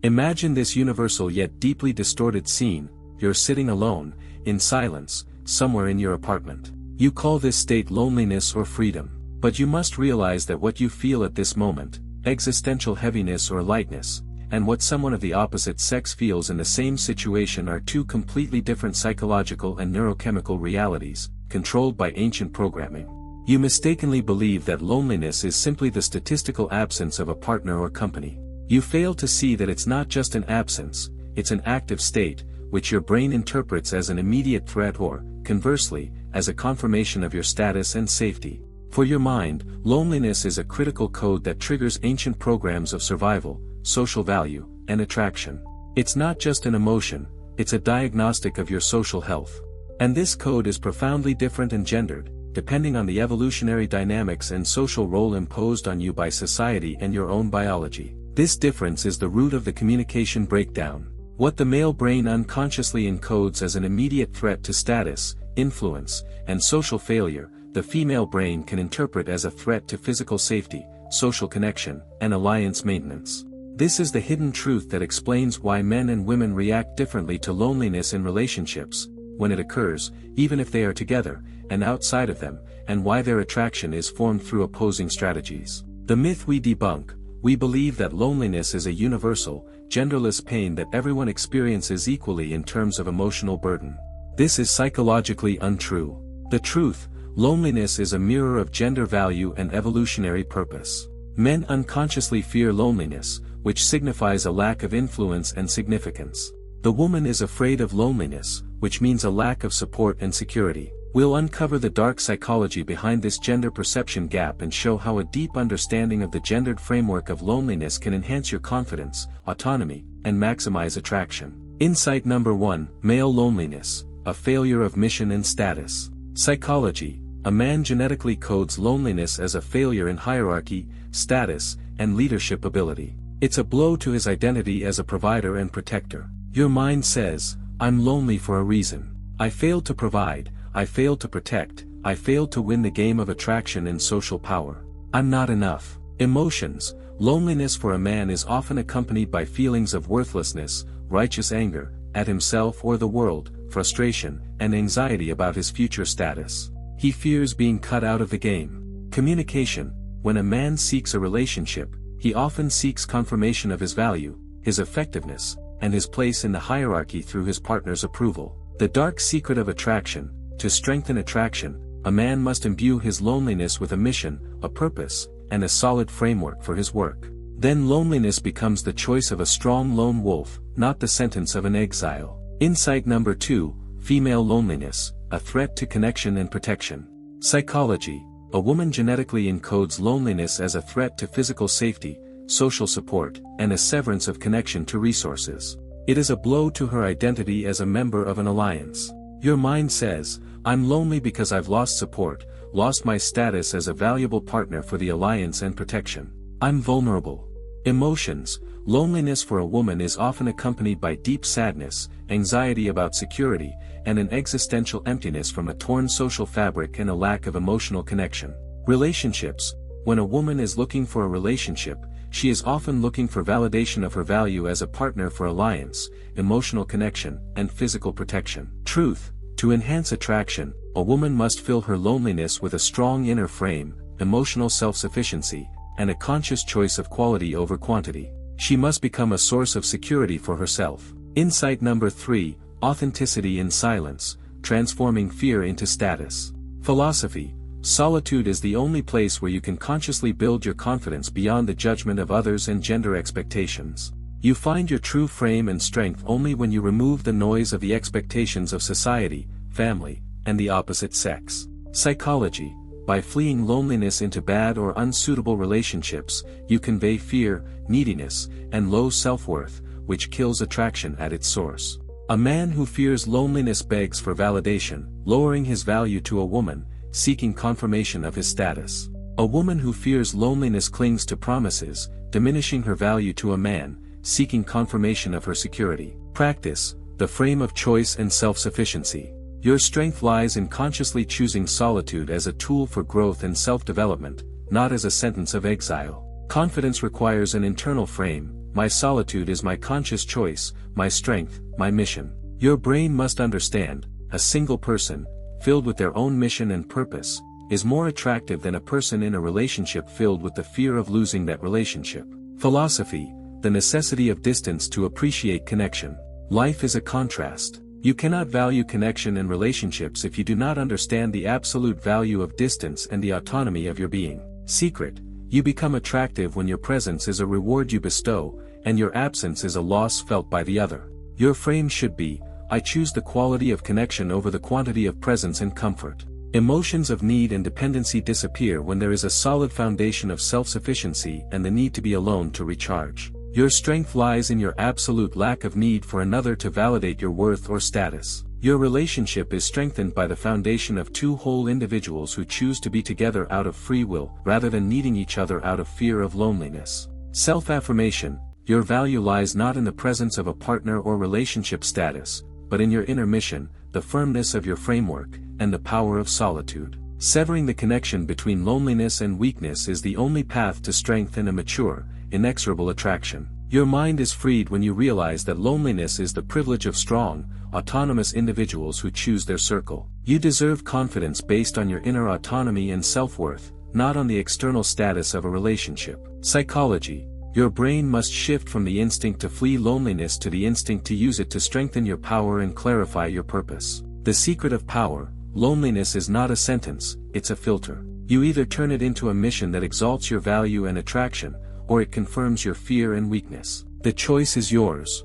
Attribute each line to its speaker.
Speaker 1: Imagine this universal yet deeply distorted scene: you're sitting alone, in silence, somewhere in your apartment. You call this state loneliness or freedom. But you must realize that what you feel at this moment, existential heaviness or lightness, and what someone of the opposite sex feels in the same situation are two completely different psychological and neurochemical realities, controlled by ancient programming. You mistakenly believe that loneliness is simply the statistical absence of a partner or company. You fail to see that it's not just an absence, it's an active state, which your brain interprets as an immediate threat or, conversely, as a confirmation of your status and safety. For your mind, loneliness is a critical code that triggers ancient programs of survival, social value, and attraction. It's not just an emotion, it's a diagnostic of your social health. And this code is profoundly different and gendered, depending on the evolutionary dynamics and social role imposed on you by society and your own biology. This difference is the root of the communication breakdown. What the male brain unconsciously encodes as an immediate threat to status, influence, and social failure, the female brain can interpret as a threat to physical safety, social connection, and alliance maintenance. This is the hidden truth that explains why men and women react differently to loneliness in relationships, when it occurs, even if they are together, and outside of them, and why their attraction is formed through opposing strategies. The myth we debunk: we believe that loneliness is a universal, genderless pain that everyone experiences equally in terms of emotional burden. This is psychologically untrue. The truth: loneliness is a mirror of gender value and evolutionary purpose. Men unconsciously fear loneliness, which signifies a lack of influence and significance. The woman is afraid of loneliness, which means a lack of support and security. We'll uncover the dark psychology behind this gender perception gap and show how a deep understanding of the gendered framework of loneliness can enhance your confidence, autonomy, and maximize attraction. Insight number 1: Male loneliness, a failure of mission and status. Psychology: a man genetically codes loneliness as a failure in hierarchy, status, and leadership ability. It's a blow to his identity as a provider and protector. Your mind says, "I'm lonely for a reason. I failed to provide, I failed to protect, I failed to win the game of attraction and social power. I'm not enough." Emotions: loneliness for a man is often accompanied by feelings of worthlessness, righteous anger, at himself or the world, frustration, and anxiety about his future status. He fears being cut out of the game. Communication: when a man seeks a relationship, he often seeks confirmation of his value, his effectiveness, and his place in the hierarchy through his partner's approval. The dark secret of attraction: to strengthen attraction, a man must imbue his loneliness with a mission, a purpose, and a solid framework for his work. Then loneliness becomes the choice of a strong lone wolf, not the sentence of an exile. Insight number 2: Female loneliness, a threat to connection and protection. Psychology: a woman genetically encodes loneliness as a threat to physical safety, social support, and a severance of connection to resources. It is a blow to her identity as a member of an alliance. Your mind says, "I'm lonely because I've lost support, lost my status as a valuable partner for the alliance and protection. I'm vulnerable." Emotions: loneliness for a woman is often accompanied by deep sadness, anxiety about security, and an existential emptiness from a torn social fabric and a lack of emotional connection. Relationships: when a woman is looking for a relationship, she is often looking for validation of her value as a partner for alliance, emotional connection, and physical protection. Truth: to enhance attraction, a woman must fill her loneliness with a strong inner frame, emotional self-sufficiency, and a conscious choice of quality over quantity. She must become a source of security for herself. Insight number 3: authenticity in silence, transforming fear into status. Philosophy: solitude is the only place where you can consciously build your confidence beyond the judgment of others and gender expectations. You find your true frame and strength only when you remove the noise of the expectations of society, family, and the opposite sex. Psychology: by fleeing loneliness into bad or unsuitable relationships, you convey fear, neediness, and low self-worth, which kills attraction at its source. A man who fears loneliness begs for validation, lowering his value to a woman, seeking confirmation of his status. A woman who fears loneliness clings to promises, diminishing her value to a man, seeking confirmation of her security. Practice: the frame of choice and self-sufficiency. Your strength lies in consciously choosing solitude as a tool for growth and self-development, not as a sentence of exile. Confidence requires an internal frame, my solitude is my conscious choice, my strength, my mission. Your brain must understand, a single person, filled with their own mission and purpose, is more attractive than a person in a relationship filled with the fear of losing that relationship. Philosophy, the necessity of distance to appreciate connection. Life is a contrast. You cannot value connection and relationships if you do not understand the absolute value of distance and the autonomy of your being. Secret, you become attractive when your presence is a reward you bestow, and your absence is a loss felt by the other. Your frame should be, I choose the quality of connection over the quantity of presence and comfort. Emotions of need and dependency disappear when there is a solid foundation of self-sufficiency and the need to be alone to recharge. Your strength lies in your absolute lack of need for another to validate your worth or status. Your relationship is strengthened by the foundation of two whole individuals who choose to be together out of free will rather than needing each other out of fear of loneliness. Self-affirmation, your value lies not in the presence of a partner or relationship status, but in your inner mission, the firmness of your framework, and the power of solitude. Severing the connection between loneliness and weakness is the only path to strength and a mature, inexorable attraction. Your mind is freed when you realize that loneliness is the privilege of strong, autonomous individuals who choose their circle. You deserve confidence based on your inner autonomy and self-worth, not on the external status of a relationship. Psychology, your brain must shift from the instinct to flee loneliness to the instinct to use it to strengthen your power and clarify your purpose. The secret of power, loneliness is not a sentence, it's a filter. You either turn it into a mission that exalts your value and attraction, or it confirms your fear and weakness. The choice is yours.